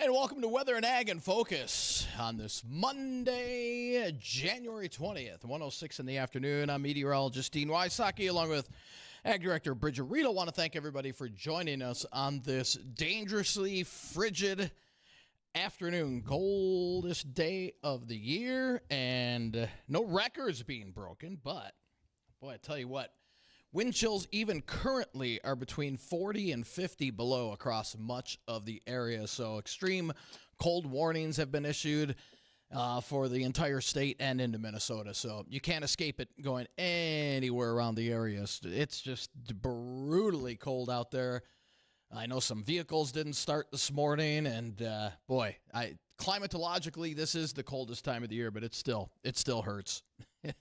And welcome to Weather and Ag in Focus on this Monday, January 20th, 1:06 in the afternoon. I'm Meteorologist Dean Wysocki, along with Ag Director Bridgette. Readel. Want to thank everybody for joining us on this dangerously frigid afternoon, coldest day of the year, and no records being broken. But, boy, I tell you what, wind chills even currently are between 40 and 50 below across much of the area. So extreme cold warnings have been issued for the entire state and into Minnesota. So you can't escape it going anywhere around the area. It's just brutally cold out there. I know some vehicles didn't start this morning, and climatologically, this is the coldest time of the year, but it still hurts.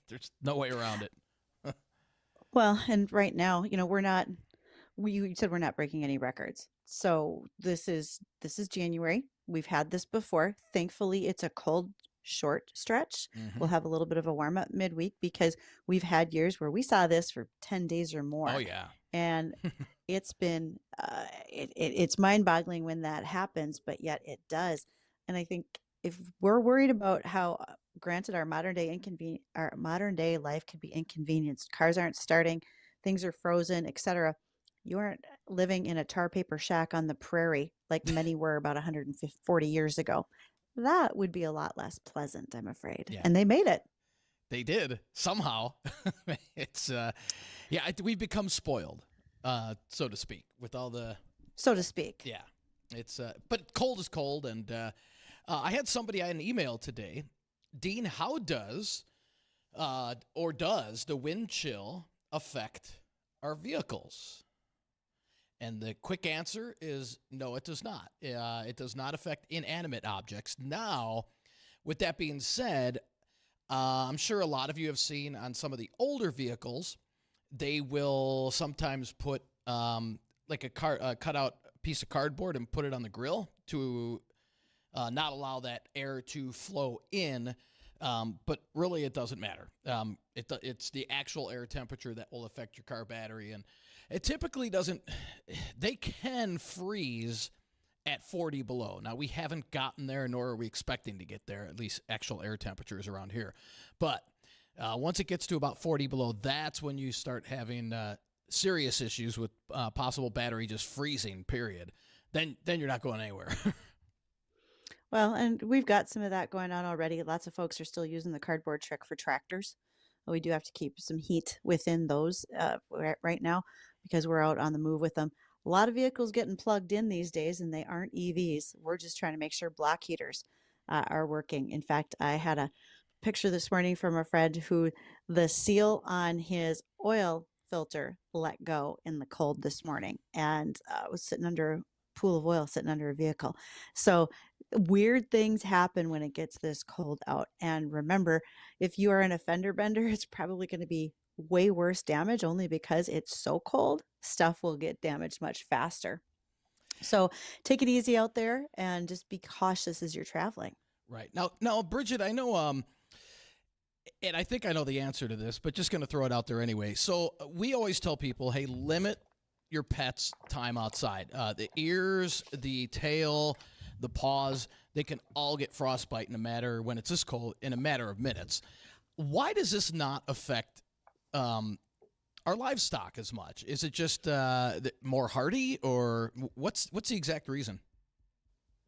There's no way around it. Well, and right now, you said we're not breaking any records. So this is January. We've had this before. Thankfully, it's a cold, short stretch. Mm-hmm. We'll have a little bit of a warm up midweek because we've had years where we saw this for 10 days or more. Oh, yeah. And it's been, it's mind boggling when that happens, but yet it does. And I think if we're worried about how, granted, our modern day life can be inconvenienced. Cars aren't starting, things are frozen, etc. You aren't living in a tar paper shack on the prairie like many were about 140 years ago. That would be a lot less pleasant, I'm afraid. Yeah. And they made it. They did somehow. It's we've become spoiled, so to speak, with all the. So to speak. Yeah, it's but cold is cold, and I had an email today. Dean, how does the wind chill affect our vehicles? And the quick answer is no, it does not. It does not affect inanimate objects. Now, with that being said, I'm sure a lot of you have seen on some of the older vehicles, they will sometimes put like a cut-out piece of cardboard and put it on the grill to not allow that air to flow in, but really it doesn't matter. It's the actual air temperature that will affect your car battery, and it typically doesn't. They can freeze at 40 below. Now, we haven't gotten there, nor are we expecting to get there, at least actual air temperatures around here. But once it gets to about 40 below, that's when you start having serious issues with possible battery just freezing, period. Then you're not going anywhere. Well, and we've got some of that going on already. Lots of folks are still using the cardboard trick for tractors. We do have to keep some heat within those right now because we're out on the move with them. A lot of vehicles getting plugged in these days, and they aren't EVs. We're just trying to make sure block heaters are working. In fact, I had a picture this morning from a friend who the seal on his oil filter let go in the cold this morning, and was sitting under a pool of oil, sitting under a vehicle. So weird things happen when it gets this cold out. And remember, if you are an fender bender, it's probably going to be way worse damage only because it's so cold. Stuff will get damaged much faster. So take it easy out there and just be cautious as you're traveling. Right. Now, Bridgette, I know, and I think I know the answer to this, but just going to throw it out there anyway. So we always tell people, hey, limit your pet's time outside. The ears, the tail, the paws, they can all get frostbite when it's this cold in a matter of minutes. Why does this not affect our livestock as much? Is it just more hardy, or what's the exact reason?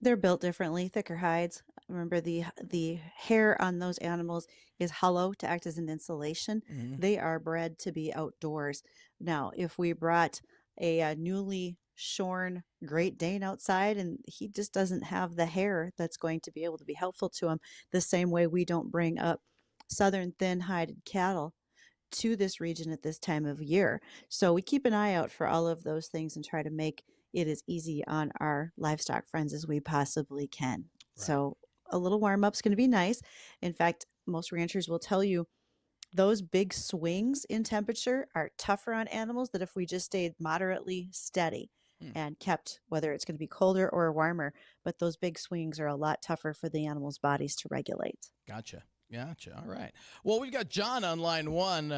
They're built differently, thicker hides. Remember, the hair on those animals is hollow to act as an insulation. Mm-hmm. They are bred to be outdoors. Now, if we brought a newly shorn Great Dane outside and he just doesn't have the hair that's going to be able to be helpful to him, the same way we don't bring up southern thin-hided cattle to this region at this time of year. So we keep an eye out for all of those things and try to make it as easy on our livestock friends as we possibly can. Right. So a little warm up's going to be nice. In fact, most ranchers will tell you those big swings in temperature are tougher on animals than if we just stayed moderately steady and kept, whether it's going to be colder or warmer, but those big swings are a lot tougher for the animals' bodies to regulate. Gotcha. All right. Well, we've got John on line one.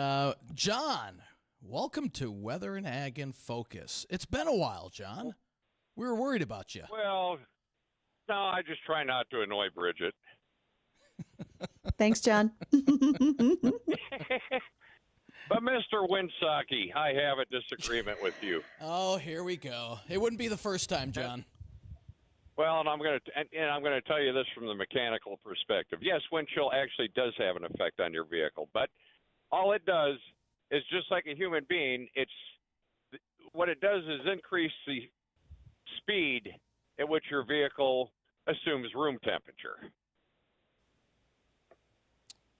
John, welcome to Weather and Ag in Focus. It's been a while, John. We were worried about you. Well, No, I just try not to annoy Bridgette. Thanks, John. But Mr. Wysocki, I have a disagreement with you. Oh, here we go. It wouldn't be the first time, John. Well, and I'm going to tell you this from the mechanical perspective. Yes, wind chill actually does have an effect on your vehicle, but all it does is just like a human being. What it does is increase the speed at which your vehicle assumes room temperature.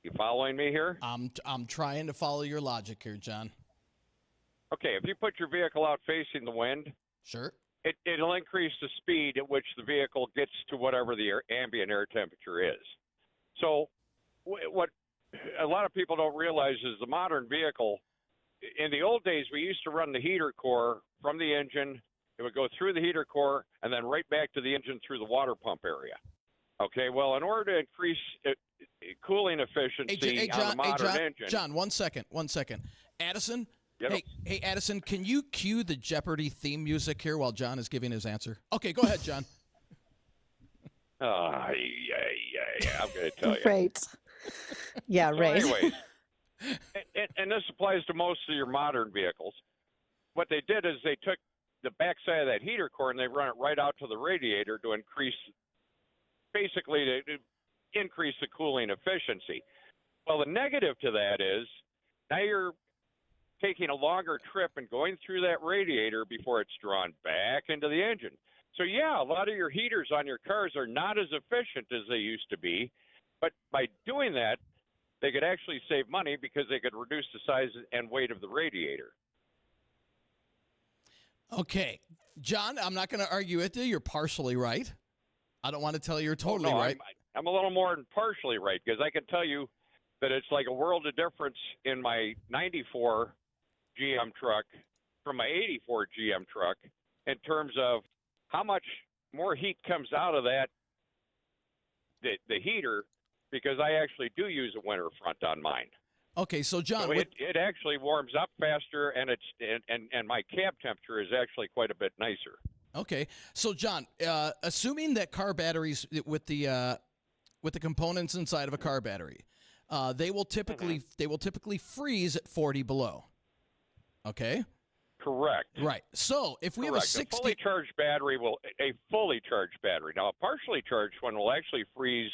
You following me here? I'm trying to follow your logic here, John. Okay, if you put your vehicle out facing the wind, Sure. it'll increase the speed at which the vehicle gets to whatever the ambient air temperature is. So what a lot of people don't realize is the modern vehicle, in the old days, we used to run the heater core from the engine. It would go through the heater core and then right back to the engine through the water pump area. Okay, well, in order to increase cooling efficiency on the modern engine. John, 1 second. Addison? Yep. Hey, Addison, can you cue the Jeopardy theme music here while John is giving his answer? Okay, go ahead, John. Yeah, I'm going to tell you. Right. Yeah, right. Anyways, and this applies to most of your modern vehicles. What they did is they took the backside of that heater core and they run it right out to the radiator to increase the cooling efficiency. Well, the negative to that is now you're taking a longer trip and going through that radiator before it's drawn back into the engine. So, yeah, a lot of your heaters on your cars are not as efficient as they used to be. But by doing that, they could actually save money because they could reduce the size and weight of the radiator. Okay. John, I'm not going to argue with you. You're partially right. I don't want to tell you you're totally right. I'm a little more than partially right because I can tell you that it's like a world of difference in my 94 GM truck from my 84 GM truck in terms of how much more heat comes out of the heater because I actually do use a winter front on mine. Okay, so John, so it actually warms up faster, and and my cab temperature is actually quite a bit nicer. Okay, so John, assuming that car batteries with the components inside of a car battery, they will typically freeze at 40 below. Okay. Correct. Right. So if we have a 60, a fully charged battery now a partially charged one will actually freeze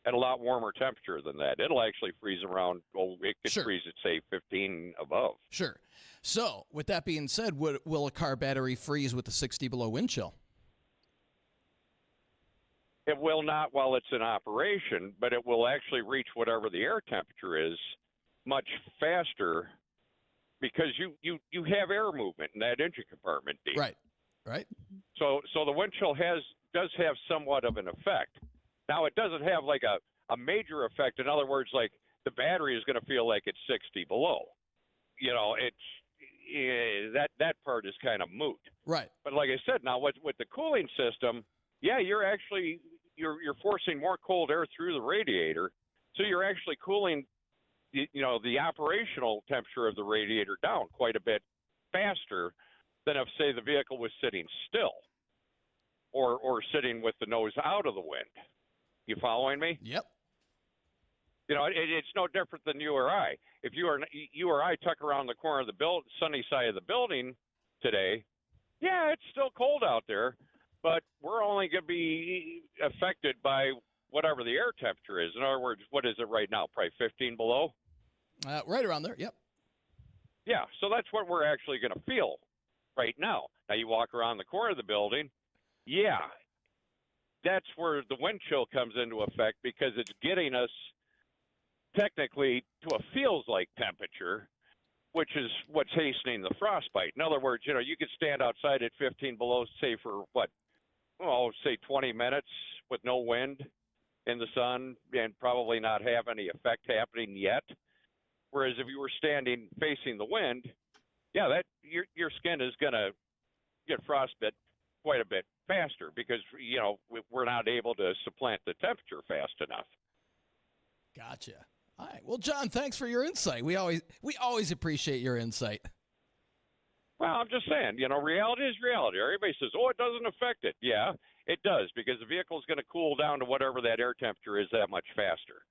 at a lot warmer temperature than that. It'll actually freeze around, it could freeze at, say, 15 above. Sure. So, with that being said, will a car battery freeze with the 60 below wind chill? It will not while it's in operation, but it will actually reach whatever the air temperature is much faster because you have air movement in that engine compartment, Dean. Right. So the wind chill does have somewhat of an effect. Now, it doesn't have like a major effect. In other words, like the battery is going to feel like it's 60 below. You know, that part is kind of moot. Right. But like I said, now with the cooling system, yeah, you're forcing more cold air through the radiator, so you're actually cooling, the operational temperature of the radiator down quite a bit faster than if, say, the vehicle was sitting still or sitting with the nose out of the wind. You following me? Yep. It's no different than you or I. If you or I tuck around the corner of the sunny side of the building today, yeah, it's still cold out there, but we're only going to be affected by whatever the air temperature is. In other words, what is it right now? Probably 15 below? Right around there, yep. Yeah, so that's what we're actually going to feel right now. Now, you walk around the corner of the building, yeah, that's where the wind chill comes into effect because it's getting us technically to a feels-like temperature, which is what's hastening the frostbite. In other words, you could stand outside at 15 below, say for say 20 minutes with no wind in the sun and probably not have any effect happening yet. Whereas if you were standing facing the wind, yeah, that your skin is going to get frostbite quite a bit faster because, we're not able to supplant the temperature fast enough. Gotcha. All right. Well, John, thanks for your insight. We always appreciate your insight. Well, I'm just saying, reality is reality. Everybody says, it doesn't affect it. Yeah, It does, because the vehicle is going to cool down to whatever that air temperature is that much faster.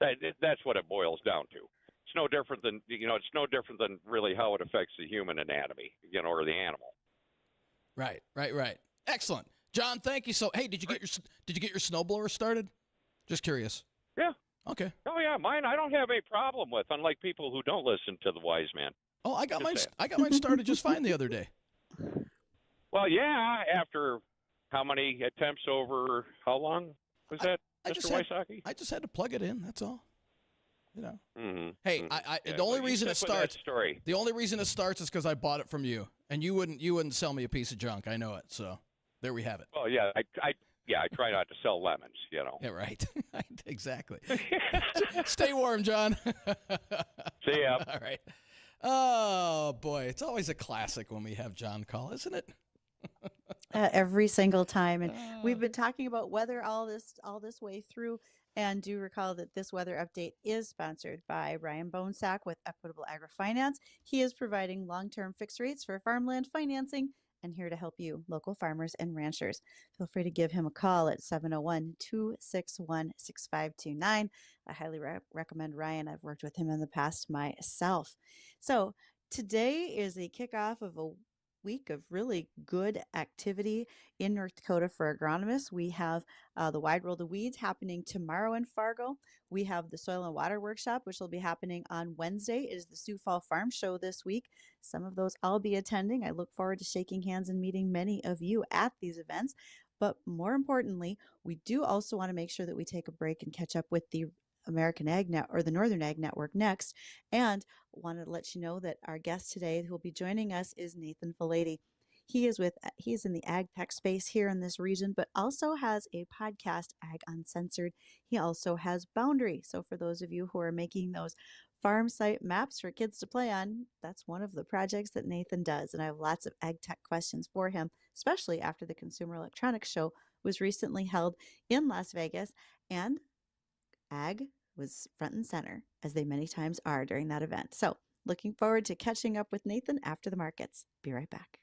That's what it boils down to. It's no different than it's no different than really how it affects the human anatomy, or the animal. Right. Excellent, John. Thank you. So, hey, did you get your snowblower started? Just curious. Yeah. Okay. Oh yeah, mine I don't have any problem with, unlike people who don't listen to the wise man. Oh, I got mine started just fine the other day. Well, yeah, after how many attempts over how long was that, Mr. Wysocki? I just had to plug it in. That's all. Mm-hmm. Hey, Yeah, the only reason it starts. Story. The only reason it starts is because I bought it from you, and you wouldn't sell me a piece of junk. I know it. So there we have it. Well, yeah, I try not to sell lemons. Yeah, right. Exactly. Stay warm, John. See ya. All right. Oh boy, it's always a classic when we have John call, isn't it? Every single time. And we've been talking about weather all this way through. And do recall that this weather update is sponsored by Ryan Bonesack with Equitable Agri-Finance. He is providing long-term fixed rates for farmland financing and here to help you, local farmers and ranchers. Feel free to give him a call at 701-261-6529. I highly recommend Ryan. I've worked with him in the past myself. So today is a kickoff of a week of really good activity in North Dakota for agronomists. We have the Wide World of Weeds happening tomorrow in Fargo. We have the Soil and Water Workshop, which will be happening on Wednesday. It is the Sioux Fall Farm Show this week. Some of those I'll be attending. I look forward to shaking hands and meeting many of you at these events. But more importantly, we do also want to make sure that we take a break and catch up with the American Ag Net or the Northern Ag Network next. And wanted to let you know that our guest today who will be joining us is Nathan Falaide. He is in the ag tech space here in this region, but also has a podcast, Ag UnCensored. He also has Boundary. So for those of you who are making those farm site maps for kids to play on, that's one of the projects that Nathan does. And I have lots of ag tech questions for him, especially after the Consumer Electronics Show was recently held in Las Vegas. And ag was front and center, as they many times are during that event. So looking forward to catching up with Nathan after the markets. Be right back.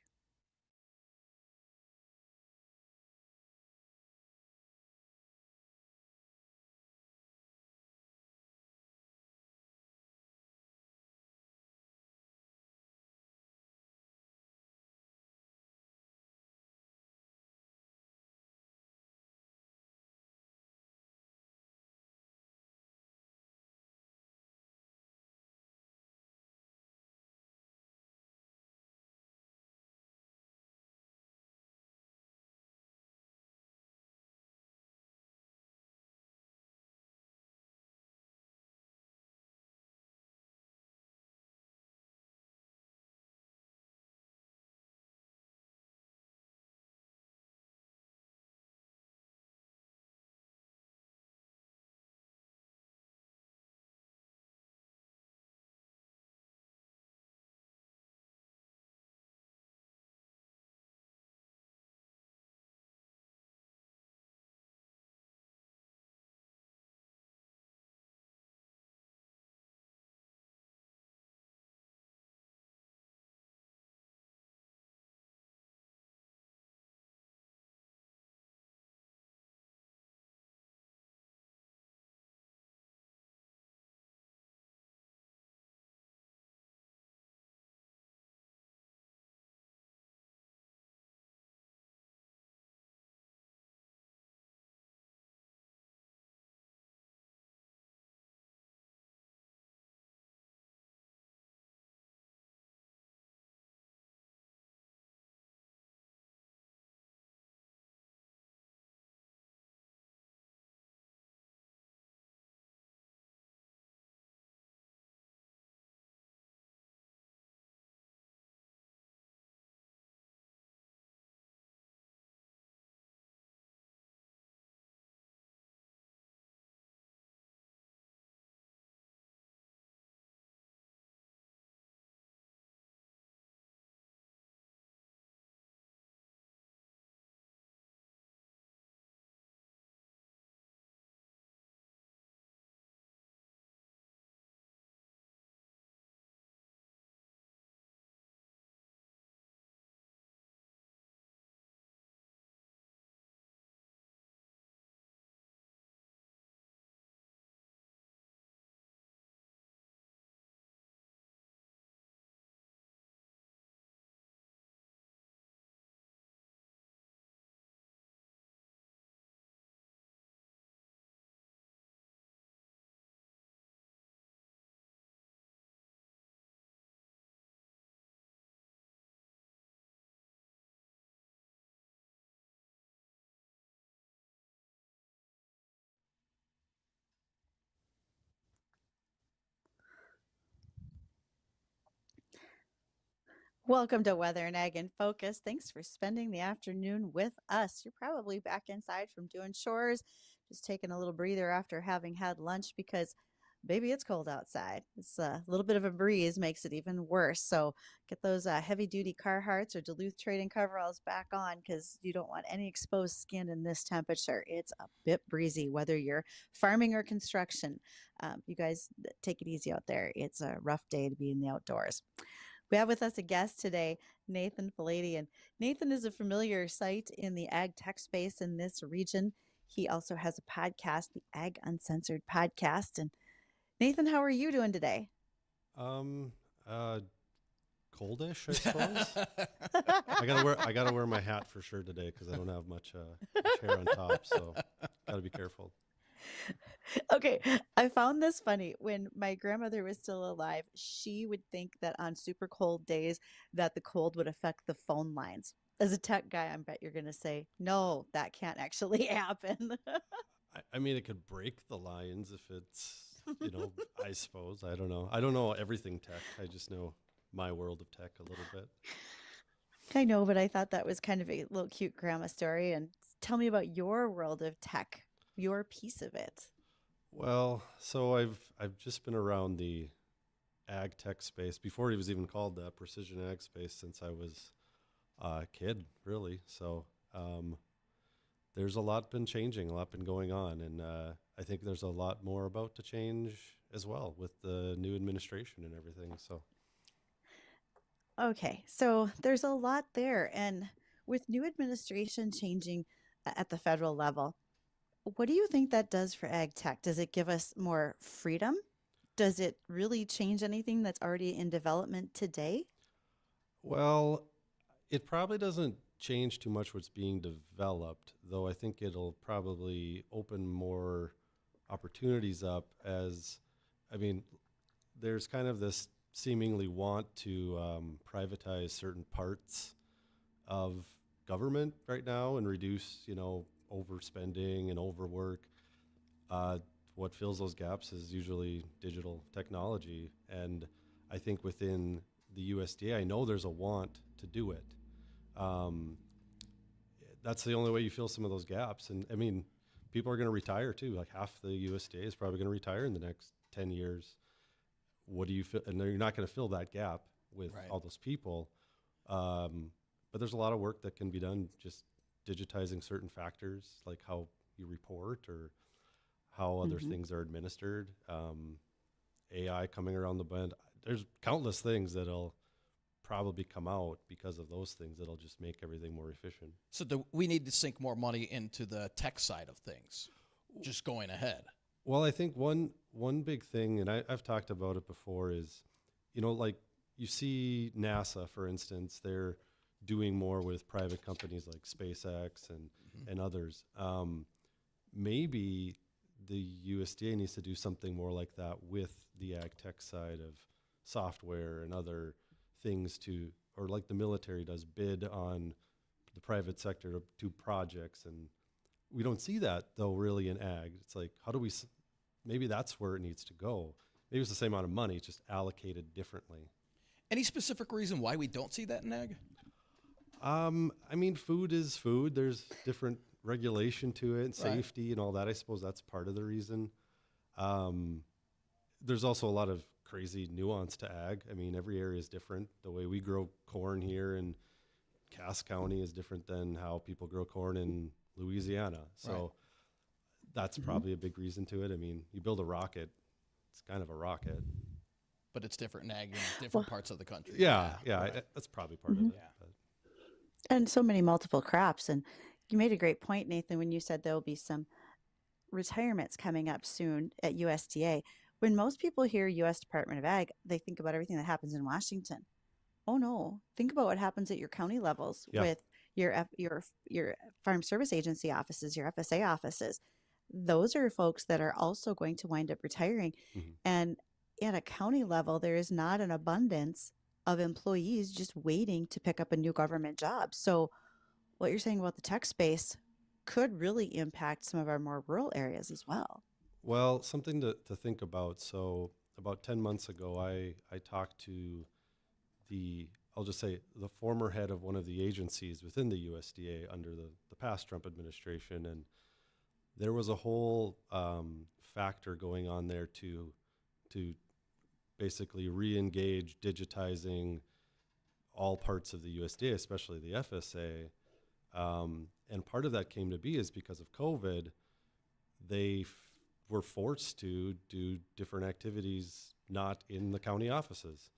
Welcome to Weather and Ag in Focus. Thanks for spending the afternoon with us. You're probably back inside from doing chores, just taking a little breather after having had lunch because, baby, it's cold outside. It's a little bit of a breeze makes it even worse. So get those heavy-duty Carhartts or Duluth trading coveralls back on because you don't want any exposed skin in this temperature. It's a bit breezy, whether you're farming or construction. You guys take it easy out there. It's a rough day to be in the outdoors. We have with us a guest today, Nathan Falaide. And Nathan is a familiar sight in the ag tech space in this region. He also has a podcast, the Ag UnCensored podcast. And Nathan, how are you doing today? Coldish, I suppose. I gotta wear my hat for sure today because I don't have much hair on top, so gotta be careful. Okay, I found this funny. When my grandmother was still alive, she would think that on super cold days that the cold would affect the phone lines. As a tech guy, I bet you're going to say, no, that can't actually happen. I mean, it could break the lines if it's, I suppose. I don't know. I don't know everything tech. I just know my world of tech a little bit. I know, but I thought that was kind of a little cute grandma story. And tell me about your world of tech, your piece of it. Well, so I've just been around the ag tech space before it was even called that, precision ag space, since I was a kid, really. So there's a lot been changing, a lot been going on, and I think there's a lot more about to change as well with the new administration and everything. So okay, so there's a lot there, and with new administration changing at the federal level, what do you think that does for ag tech? Does it give us more freedom? Does it really change anything that's already in development today? well, it probably doesn't change too much what's being developed, though I think it'll probably open more opportunities up there's kind of this seemingly want to privatize certain parts of government right now and reduce, overspending and overwork. What fills those gaps is usually digital technology. And I think within the USDA, I know there's a want to do it. That's the only way you fill some of those gaps. And I mean, people are going to retire too. Like half the USDA is probably going to retire in the next 10 years. What do you feel? And you're not going to fill that gap with all those people. But there's a lot of work that can be done just digitizing certain factors, like how you report or how other things are administered. AI coming around the bend. There's countless things that'll probably come out because of those things that'll just make everything more efficient. So we need to sink more money into the tech side of things, just going ahead. Well, I think one big thing, and I've talked about it before, is, like you see NASA, for instance, they're doing more with private companies like SpaceX and others. Maybe the USDA needs to do something more like that with the ag tech side of software and other things or like the military does, bid on the private sector to do projects. And we don't see that, though, really in ag. It's like, maybe that's where it needs to go. Maybe it's the same amount of money, it's just allocated differently. Any specific reason why we don't see that in ag? I mean, food is food. There's different regulation to it and safety and all that. I suppose that's part of the reason. There's also a lot of crazy nuance to ag. I mean, every area is different. The way we grow corn here in Cass County is different than how people grow corn in Louisiana. So that's probably a big reason to it. I mean, you build a rocket, it's kind of a rocket. But it's different in ag in different parts of the country. Yeah, that's probably part of it. Yeah. And so many multiple crops. And you made a great point, Nathan, when you said there will be some retirements coming up soon at USDA. When most people hear U.S. Department of Ag, they think about everything that happens in Washington. Oh no! Think about what happens at your county levels with your Farm Service Agency offices, your FSA offices. Those are folks that are also going to wind up retiring. And at a county level, there is not an abundance of employees just waiting to pick up a new government job. So what you're saying about the tech space could really impact some of our more rural areas as well. Well, something to think about. So about 10 months ago, I talked to I'll just say the former head of one of the agencies within the USDA under the past Trump administration. And there was a whole factor going on there to basically re-engage digitizing all parts of the USDA, especially the FSA. And part of that came to be is because of COVID, they were forced to do different activities not in the county offices.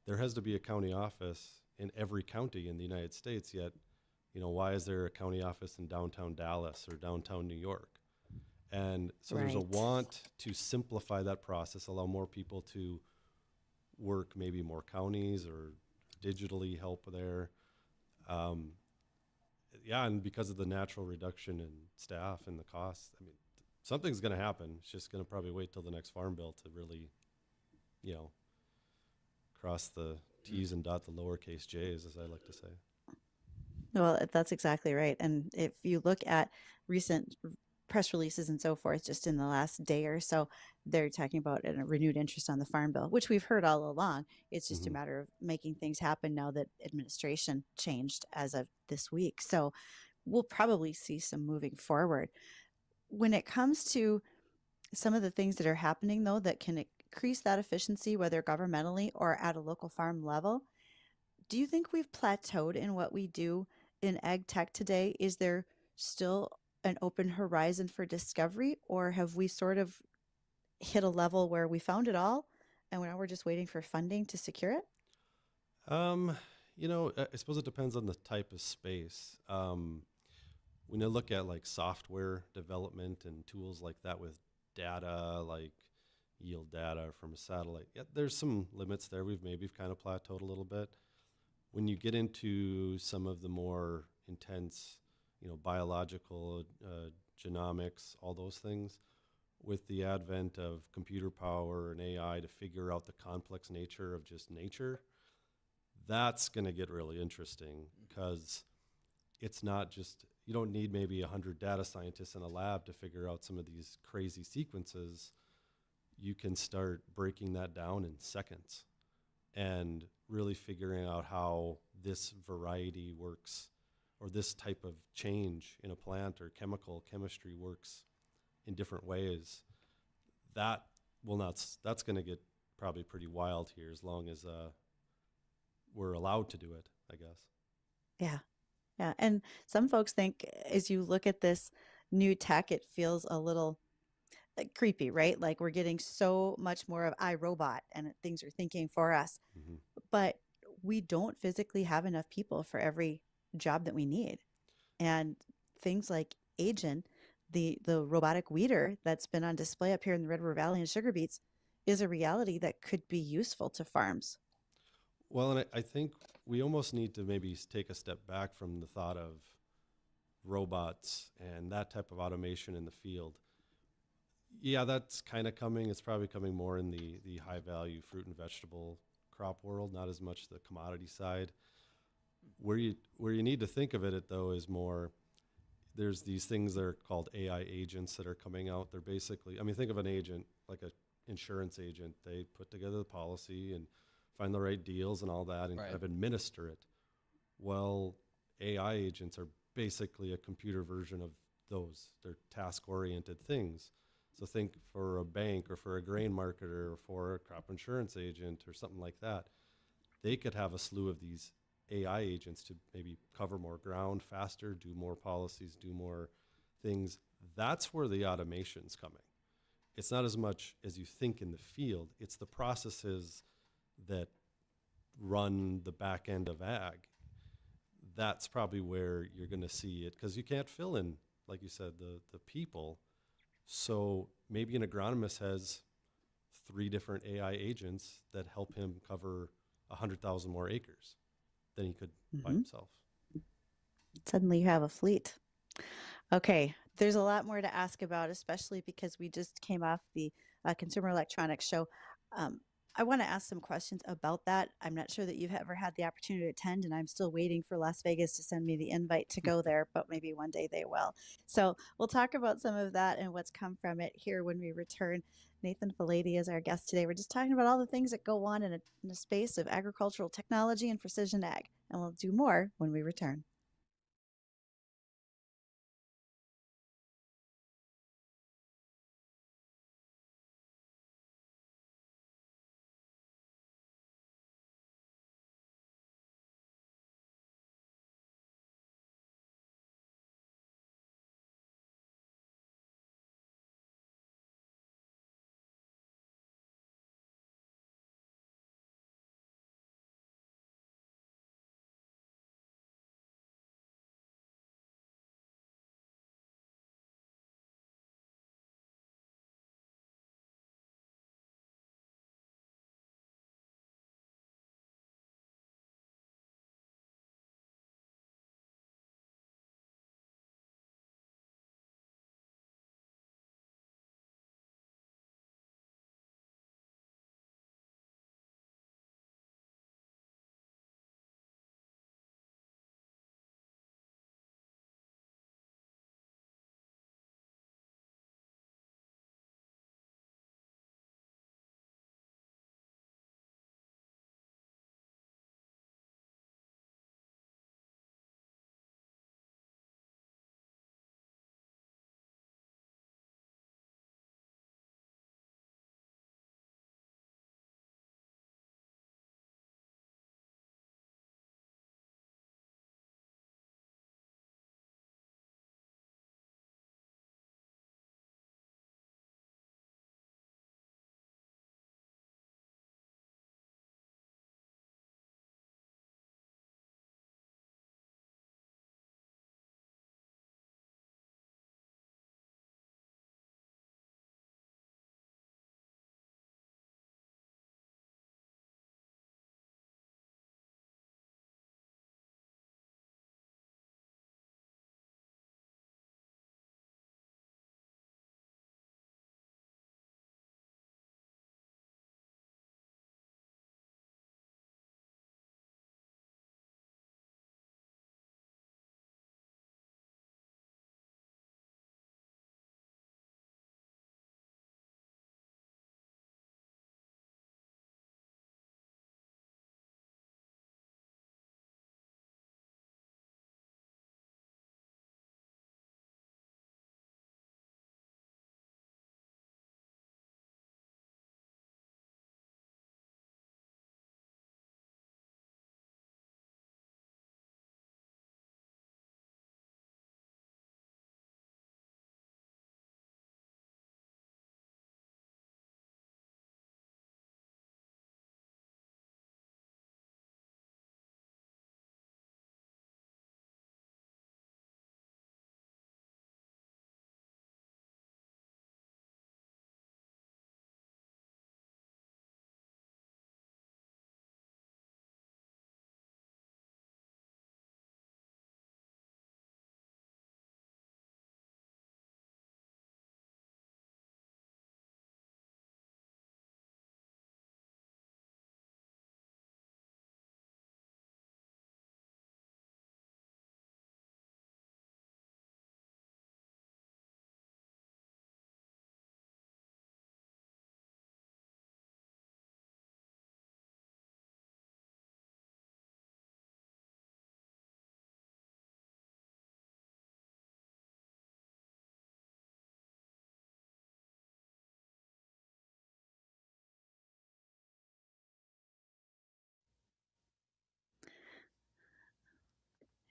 There has to be a county office in every county in the United States, yet, why is there a county office in downtown Dallas or downtown New York? And so there's a want to simplify that process, allow more people to work maybe more counties or digitally help there. And because of the natural reduction in staff and the costs, something's going to happen. It's just going to probably wait till the next farm bill to really, cross the T's and dot the lowercase J's, as I like to say. Well, that's exactly right. And if you look at recent press releases and so forth, just in the last day or so, they're talking about a renewed interest on the farm bill, which we've heard all along. It's just a matter of making things happen now that administration changed as of this week. So we'll probably see some moving forward. When it comes to some of the things that are happening, though, that can increase that efficiency, whether governmentally or at a local farm level, do you think we've plateaued in what we do in ag tech today? Is there still an open horizon for discovery, or have we sort of hit a level where we found it all and now we're just waiting for funding to secure it? I suppose it depends on the type of space. When you look at like software development and tools like that with data, like yield data from a satellite, there's some limits there. We've kind of plateaued a little bit. When you get into some of the more intense, biological, genomics, all those things, with the advent of computer power and AI to figure out the complex nature of just nature, that's going to get really interesting, because it's not just, you don't need maybe 100 data scientists in a lab to figure out some of these crazy sequences. You can start breaking that down in seconds and really figuring out how this variety works, or this type of change in a plant or chemistry works in different ways. That's going to get probably pretty wild here, as long as we're allowed to do it, I guess. Yeah. Yeah. And some folks think, as you look at this new tech, it feels a little creepy, right? Like we're getting so much more of iRobot and things are thinking for us. Mm-hmm. But we don't physically have enough people for every job that we need. And things like Agent, the robotic weeder that's been on display up here in the Red River Valley and sugar beets, is a reality that could be useful to farms. Well, and I think we almost need to maybe take a step back from the thought of robots and that type of automation in the field. Yeah, that's kind of coming. It's probably coming more in the high value fruit and vegetable crop world, not as much the commodity side. Where you need to think of it though is more, there's these things that are called AI agents that are coming out. They're basically, think of an agent like an insurance agent. They put together the policy and find the right deals and all that and kind of administer it. Well, AI agents are basically a computer version of those. They're task-oriented things. So think for a bank or for a grain marketer or for a crop insurance agent or something like that. They could have a slew of these AI agents to maybe cover more ground faster, do more policies, do more things. That's where the automation's coming. It's not as much as you think in the field. It's the processes that run the back end of ag. That's probably where you're going to see it, because you can't fill in, like you said, the people. So maybe an agronomist has 3 different AI agents that help him cover 100,000 more acres than he could by himself. Suddenly you have a fleet. Okay, there's a lot more to ask about, especially because we just came off the Consumer Electronics Show. I want to ask some questions about that. I'm not sure that you've ever had the opportunity to attend, and I'm still waiting for Las Vegas to send me the invite to go there, but maybe one day they will. So we'll talk about some of that and what's come from it here when we return. Nathan Falaide is our guest today. We're just talking about all the things that go on in a space of agricultural technology and precision ag, and we'll do more when we return.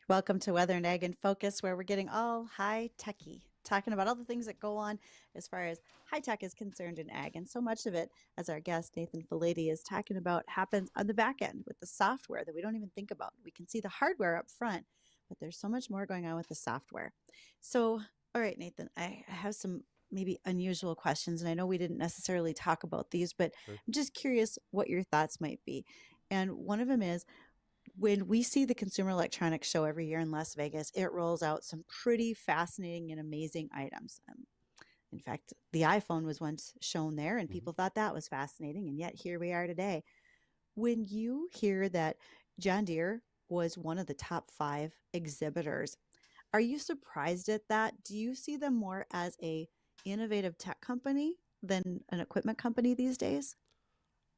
Welcome to Weather and Ag in Focus, where we're getting all high techy, talking about all the things that go on as far as high tech is concerned in ag. And so much of it, as our guest Nathan Falaide is talking about, happens on the back end with the software that we don't even think about. We can see the hardware up front, but there's so much more going on with the software. So, all right, Nathan, I have some maybe unusual questions, and I know we didn't necessarily talk about these, but Sure. I'm just curious what your thoughts might be. And one of them is, when we see the Consumer Electronics Show every year in Las Vegas, it rolls out some pretty fascinating and amazing items. In fact, the iPhone was once shown there, and people thought that was fascinating, and yet here we are today. When you hear that John Deere was one of the top 5 exhibitors, are you surprised at that? Do you see them more as a innovative tech company than an equipment company these days?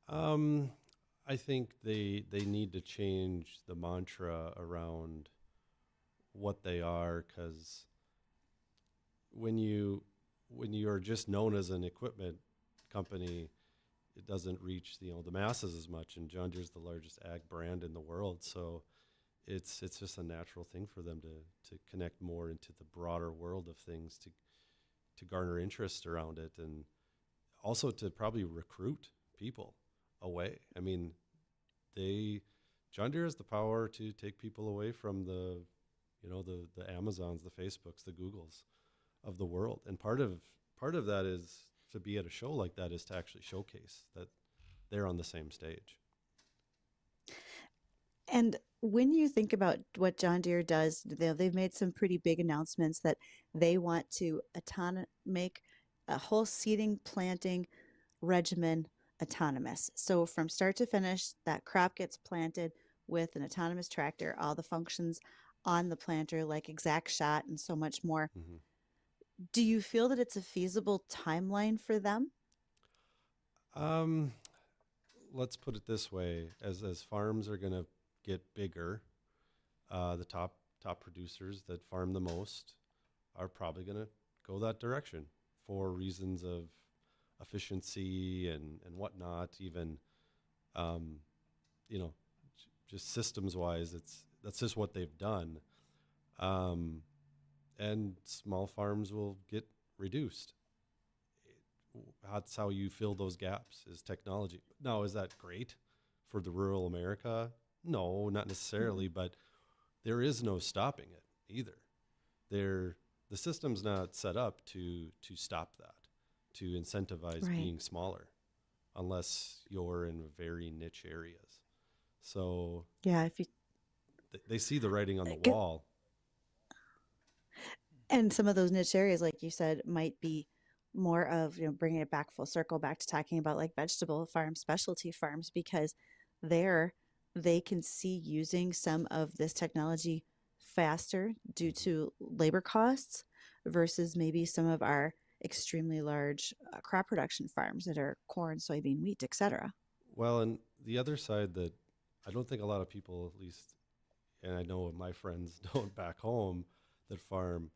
I think they need to change the mantra around what they are, because when you are just known as an equipment company, it doesn't reach the masses as much. And John Deere's the largest ag brand in the world, so it's just a natural thing for them to connect more into the broader world of things, to garner interest around it, and also to probably recruit people away. I mean, John Deere has the power to take people away from the Amazons, the Facebooks, the Googles of the world. And part of that is to be at a show like that is to actually showcase that they're on the same stage. And when you think about what John Deere does, they've made some pretty big announcements that they want to make a whole seeding planting regimen autonomous. So from start to finish, that crop gets planted with an autonomous tractor, all the functions on the planter like exact shot and so much more. Mm-hmm. Do you feel that it's a feasible timeline for them? Let's put it this way: as farms are going to get bigger, the top producers that farm the most are probably going to go that direction for reasons of efficiency and whatnot. Even just systems wise, that's just what they've done. And small farms will get reduced. That's how you fill those gaps, is technology. Now, is that great for the rural America? No, not necessarily, but there is no stopping it either. The system's not set up to stop that, to incentivize being smaller, unless you're in very niche areas. So yeah, if you they see the writing on the wall. And some of those niche areas, like you said, might be more of, bringing it back full circle, back to talking about like vegetable farms, specialty farms, because they can see using some of this technology faster due to labor costs versus maybe some of our extremely large crop production farms that are corn, soybean, wheat, etc. Well, and the other side that I don't think a lot of people, at least, and I know my friends don't back home that farm,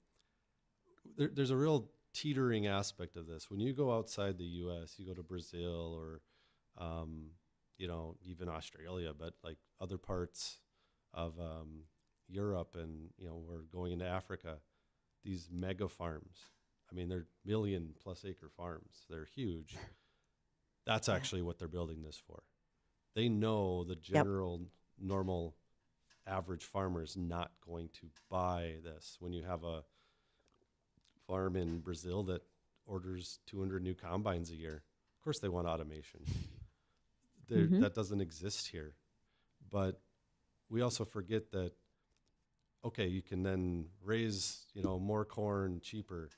there's a real teetering aspect of this. When you go outside the U.S., you go to Brazil or, even Australia, but like other parts of Europe, and we're going into Africa, these mega farms. I mean, they're 1 million+ acre farms. They're huge. That's actually what they're building this for. They know the general normal average farmer is not going to buy this. When you have a farm in Brazil that orders 200 new combines a year, of course they want automation. That doesn't exist here. But we also forget that, okay, you can then raise, more corn cheaper.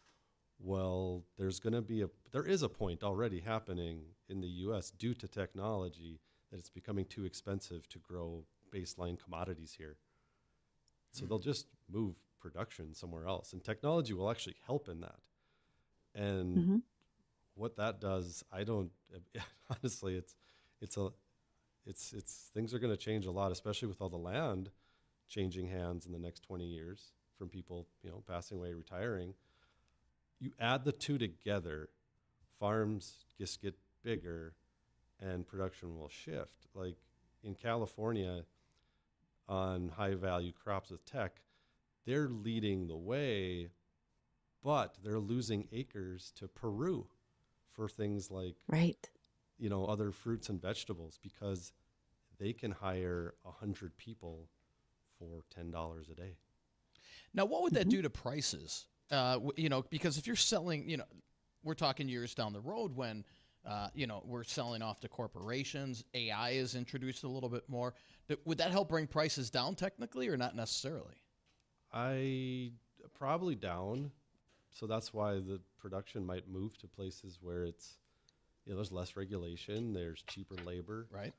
Well, there is a point already happening in the U.S. due to technology that it's becoming too expensive to grow baseline commodities here. So they'll just move production somewhere else, and technology will actually help in that. And what that does, honestly, it's things are going to change a lot, especially with all the land changing hands in the next 20 years from people, passing away, retiring. You add the two together, farms just get bigger and production will shift. Like in California on high value crops with tech, they're leading the way, but they're losing acres to Peru for things like, other fruits and vegetables, because they can hire 100 people for $10 a day. Now, what would that do to prices? Because if you're selling, we're talking years down the road when, we're selling off to corporations, AI is introduced a little bit more. Would that help bring prices down technically, or not necessarily? Probably down. So that's why the production might move to places where it's, there's less regulation, there's cheaper labor. Right.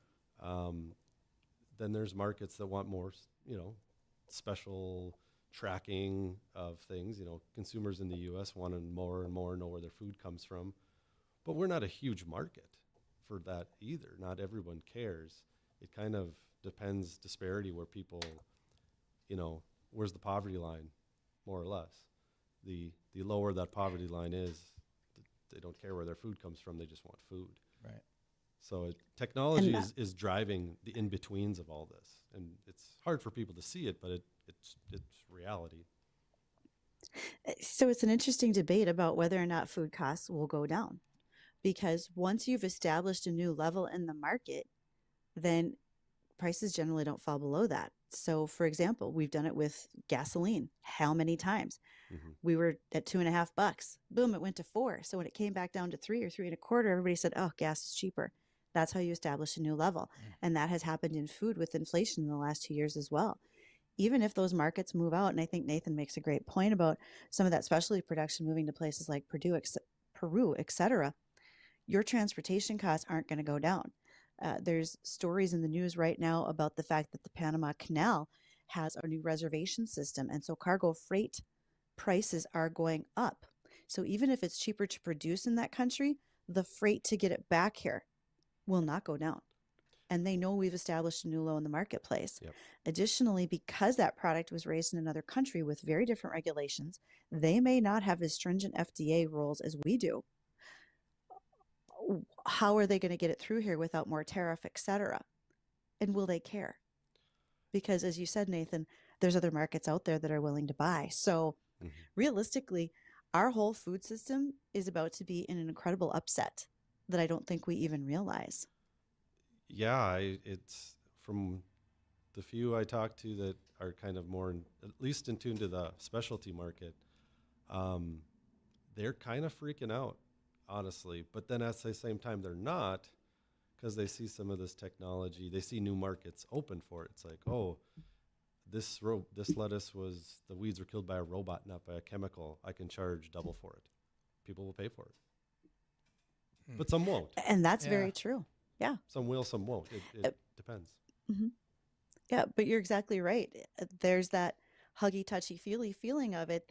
Then there's markets that want more, special tracking of things. Consumers in the U.S. want to more and more know where their food comes from. But we're not a huge market for that either. Not everyone cares. It kind of depends, disparity where people, where's the poverty line, more or less. The lower that poverty line is, they don't care where their food comes from. They just want food. Right. So technology is driving the in-betweens of all this. And it's hard for people to see it, but it's reality. So it's an interesting debate about whether or not food costs will go down. Because once you've established a new level in the market, then prices generally don't fall below that. So, for example, we've done it with gasoline. How many times? Mm-hmm. We were at $2.50. Boom, it went to $4. So when it came back down to $3 or $3.25, everybody said, "Oh, gas is cheaper." That's how you establish a new level. And that has happened in food with inflation in the last 2 years as well. Even if those markets move out, and I think Nathan makes a great point about some of that specialty production moving to places like Peru, et cetera, your transportation costs aren't going to go down. There's stories in the news right now about the fact that the Panama Canal has a new reservation system. And so cargo freight prices are going up. So even if it's cheaper to produce in that country, the freight to get it back here will not go down. And they know we've established a new low in the marketplace. Yep. Additionally, because that product was raised in another country with very different regulations, they may not have as stringent FDA rules as we do. How are they going to get it through here without more tariff, et cetera? And will they care? Because as you said, Nathan, there's other markets out there that are willing to buy. So realistically, our whole food system is about to be in an incredible upset that I don't think we even realize. Yeah, it's from the few I talk to that are kind of more, at least in tune to the specialty market, they're kind of freaking out, honestly. But then at the same time, they're not, because they see some of this technology. They see new markets open for it. It's like, oh, this lettuce the weeds were killed by a robot, not by a chemical. I can charge double for it. People will pay for it. But some won't. And that's very true. Yeah. Some will, some won't. It depends. Mm-hmm. Yeah, but you're exactly right. There's that huggy, touchy, feely feeling of it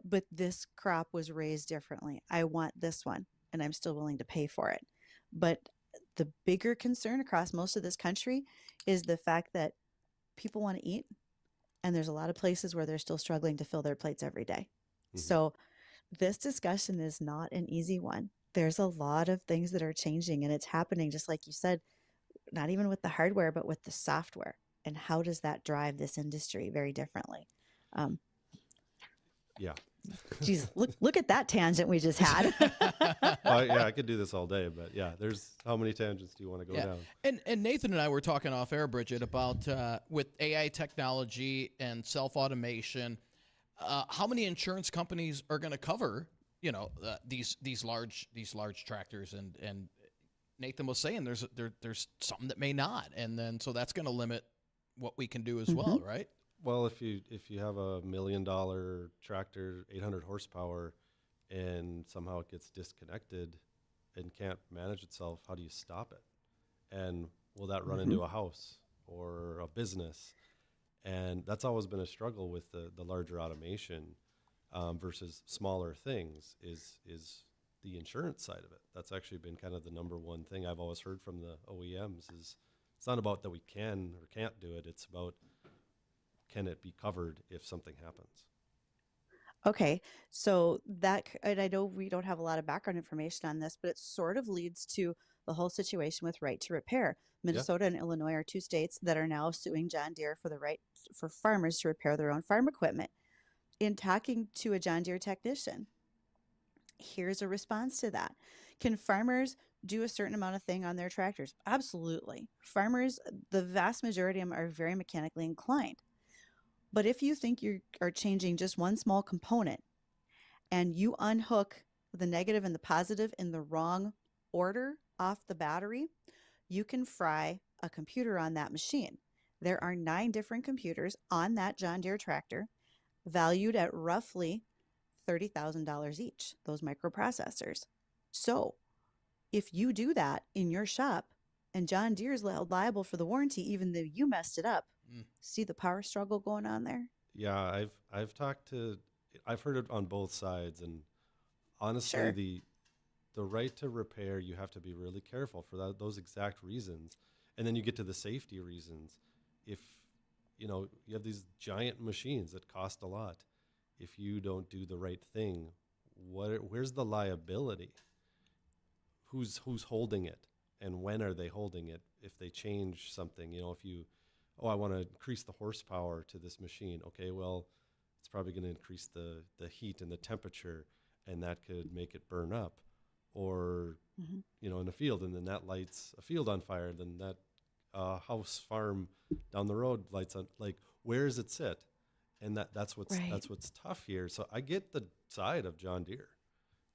but this crop was raised differently. I want this one, and I'm still willing to pay for it. But the bigger concern across most of this country is the fact that people want to eat, and there's a lot of places where they're still struggling to fill their plates every day. Mm-hmm. So this discussion is not an easy one. There's a lot of things that are changing, and it's happening, just like you said, not even with the hardware, but with the software. And how does that drive this industry very differently? Yeah. Geez, look at that tangent we just had. I could do this all day, but yeah, there's how many tangents do you want to go down? And Nathan and I were talking off air, Bridgette, about with AI technology and self-automation, how many insurance companies are going to cover these large tractors, and Nathan was saying there's some that may not, and then so that's going to limit what we can do as well, right? Well, if you have a $1 million tractor, 800 horsepower, and somehow it gets disconnected and can't manage itself, how do you stop it? And will that run into a house or a business? And that's always been a struggle with the larger automation versus smaller things is the insurance side of it. That's actually been kind of the number one thing I've always heard from the OEMs is it's not about that we can or can't do it. It's about can it be covered if something happens? Okay, so and I know we don't have a lot of background information on this, but it sort of leads to the whole situation with right to repair. Minnesota and Illinois are two states that are now suing John Deere for the right for farmers to repair their own farm equipment. In talking to a John Deere technician, here's a response to that. Can farmers do a certain amount of thing on their tractors? Absolutely. Farmers, the vast majority of them are very mechanically inclined. But if you think you are changing just one small component and you unhook the negative and the positive in the wrong order off the battery, you can fry a computer on that machine. There are 9 different computers on that John Deere tractor valued at roughly $30,000 each, those microprocessors. So if you do that in your shop and John Deere's liable for the warranty, even though you messed it up, see the power struggle going on there? Yeah, I've heard it on both sides, and honestly, Sure. the right to repair, you have to be really careful for those exact reasons. And then you get to the safety reasons. If, you have these giant machines that cost a lot. If you don't do the right thing, where's the liability? Who's holding it? And when are they holding it? If they change something, I want to increase the horsepower to this machine. Okay, well, it's probably going to increase the heat and the temperature, and that could make it burn up. Or, in a field, and then that lights a field on fire, then that house farm down the road lights on. Like, where does it sit? And that's what's tough here. So I get the side of John Deere.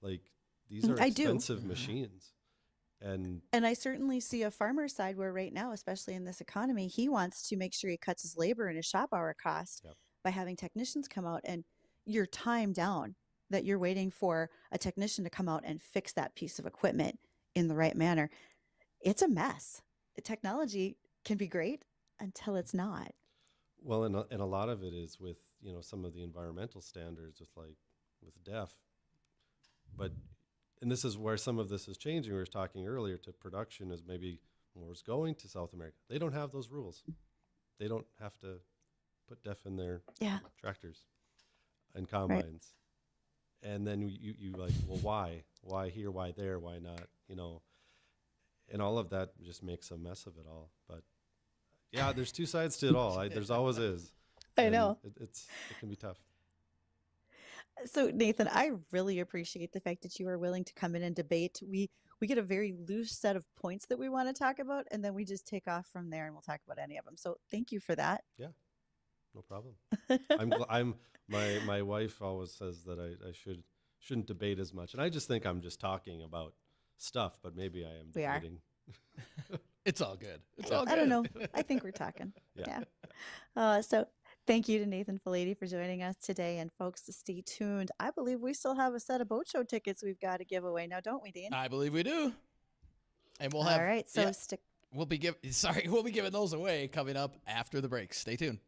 Like, these are I do. expensive machines. And I certainly see a farmer's side where right now, especially in this economy, he wants to make sure he cuts his labor and his shop hour cost by having technicians come out, and your time down that you're waiting for a technician to come out and fix that piece of equipment in the right manner. It's a mess. Technology can be great until it's not. Well, and a lot of it is with, some of the environmental standards with DEF. And this is where some of this is changing. We were talking earlier to production as maybe more is going to South America. They don't have those rules. They don't have to put DEF in their tractors and combines. Right. And then you like, well, why? Why here? Why there? Why not? And all of that just makes a mess of it all. But yeah, there's two sides to it all. There's always is. I know. It can be tough. So Nathan, I really appreciate the fact that you are willing to come in and debate. We get a very loose set of points that we want to talk about, and then we just take off from there and we'll talk about any of them. So thank you for that. Yeah, no problem. My wife always says that I shouldn't debate as much, and I just think I'm just talking about stuff, but maybe I am debating. It's all good. It's all good. I don't know. I think we're talking. Yeah. So thank you to Nathan Falaide for joining us today, and folks, stay tuned. I believe we still have a set of boat show tickets we've got to give away now, don't we, Dean? I believe we do. And we'll have. All right. So we'll be giving those away coming up after the break. Stay tuned.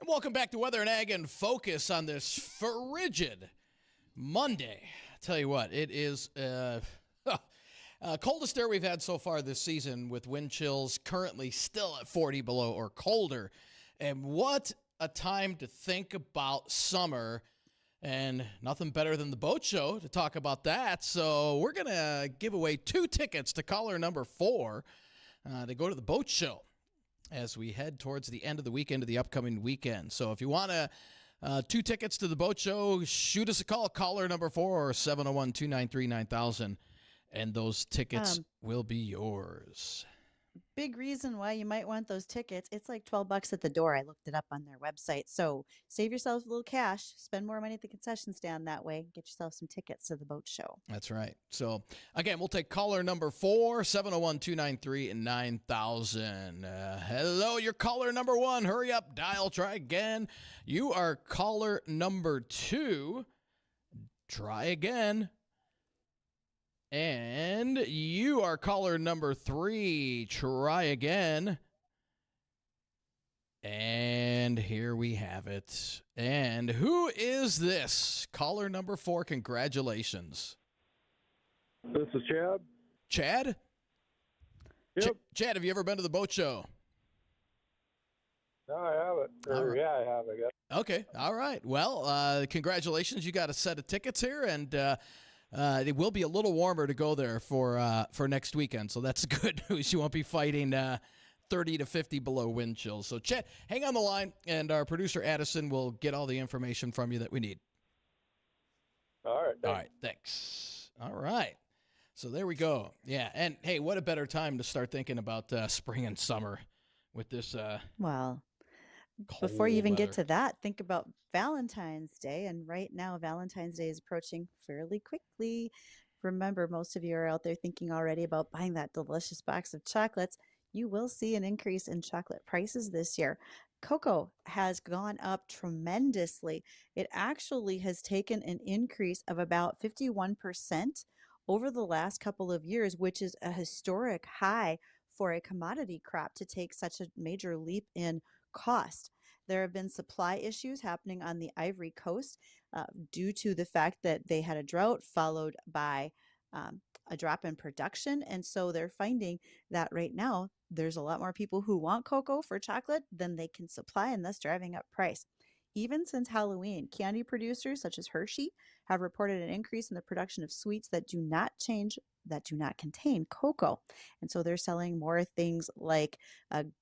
And welcome back to Weather and Ag in Focus on this frigid Monday. I tell you what, it is coldest air we've had so far this season, with wind chills currently still at 40 below or colder. And what a time to think about summer, and nothing better than the boat show to talk about that. So we're going to give away 2 tickets to caller number 4 to go to the boat show as we head towards the end of the weekend, to the upcoming weekend. So if you want 2 tickets to the boat show, shoot us a call, caller number 4, or 701-293-9000, and those tickets will be yours. Big reason why you might want those tickets. It's like $12 at the door. I looked it up on their website. So save yourself a little cash, spend more money at the concession stand that way, get yourself some tickets to the boat show. That's right. So again, we'll take caller number 4, 701-293-9000. Hello, you're caller number 1. Hurry up, dial, try again. You are caller number 2. Try again. And you are caller number 3. Try again. And here we have it. And who is this? Caller number 4, congratulations. This is Chad. Chad? Yep. Chad, have you ever been to the boat show? No, I haven't. Yeah, I have, I guess. Okay, all right. Well, congratulations. You got a set of tickets here, and it will be a little warmer to go there for next weekend, so that's good news. You won't be fighting 30 to 50 below wind chills. So, Chet, hang on the line, and our producer, Addison, will get all the information from you that we need. All right. All right, thanks. All right. So there we go. Yeah, and, hey, what a better time to start thinking about spring and summer with this Well, cold before you even weather. get to that, think about Valentine's Day. And right now, Valentine's Day is approaching fairly quickly. Remember, most of you are out there thinking already about buying that delicious box of chocolates. You will see an increase in chocolate prices this year. Cocoa has gone up tremendously. It actually has taken an increase of about 51% over the last couple of years, which is a historic high for a commodity crop to take such a major leap in cost. There have been supply issues happening on the Ivory Coast due to the fact that they had a drought followed by a drop in production. And so they're finding that right now there's a lot more people who want cocoa for chocolate than they can supply, and thus driving up price. Even since Halloween, candy producers such as Hershey have reported an increase in the production of sweets that do not contain cocoa. And so they're selling more things like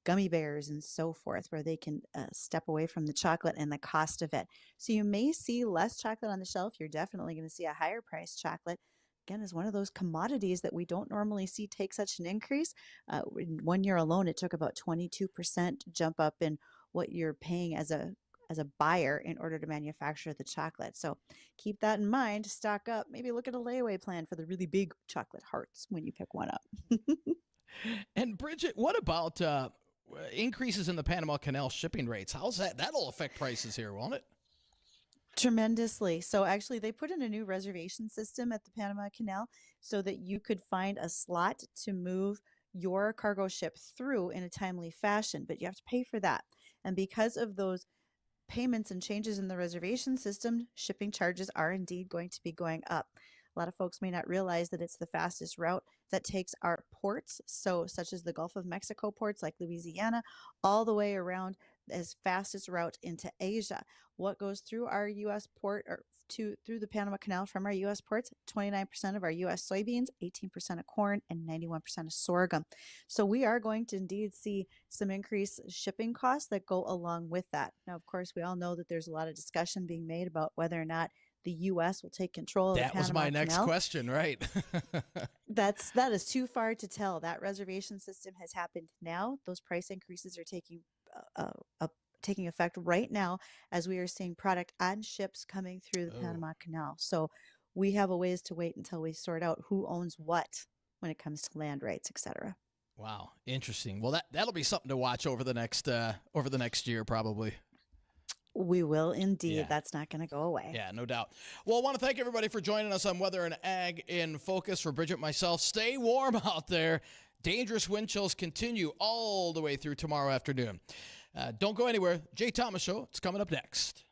gummy bears and so forth, where they can step away from the chocolate and the cost of it. So you may see less chocolate on the shelf. You're definitely going to see a higher priced chocolate. Again, is one of those commodities that we don't normally see take such an increase. In 1 year alone, it took about 22% jump up in what you're paying as a buyer in order to manufacture the chocolate. So keep that in mind. Stock up. Maybe look at a layaway plan for the really big chocolate hearts when you pick one up. And Bridgette, what about increases in the Panama Canal shipping rates? How's that? That'll affect prices here, won't it? Tremendously. So actually, they put in a new reservation system at the Panama Canal so that you could find a slot to move your cargo ship through in a timely fashion, but you have to pay for that. And because of those payments and changes in the reservation system, shipping charges are indeed going to be going up. A lot of folks may not realize that it's the fastest route that takes our ports, so such as the Gulf of Mexico ports like Louisiana, all the way around as fastest route into Asia. What goes through our U.S. port or through the Panama Canal from our U.S. ports? 29% of our U.S. soybeans, 18% of corn, and 91% of sorghum. So we are going to indeed see some increased shipping costs that go along with that. Now, of course, we all know that there's a lot of discussion being made about whether or not the U.S. will take control of the Panama Canal. That was my next question, right? That is too far to tell. That reservation system has happened now. Those price increases are taking effect right now as we are seeing product on ships coming through the Panama Canal. So we have a ways to wait until we sort out who owns what when it comes to land rights, etc. Wow, interesting. Well, that'll be something to watch over the next year, probably. We will indeed. Yeah. That's not going to go away. Yeah, no doubt. Well, I want to thank everybody for joining us on Weather and Ag in Focus. For Bridgette and myself, stay warm out there. Dangerous wind chills continue all the way through tomorrow afternoon. Don't go anywhere. Jay Thomas Show. It's coming up next.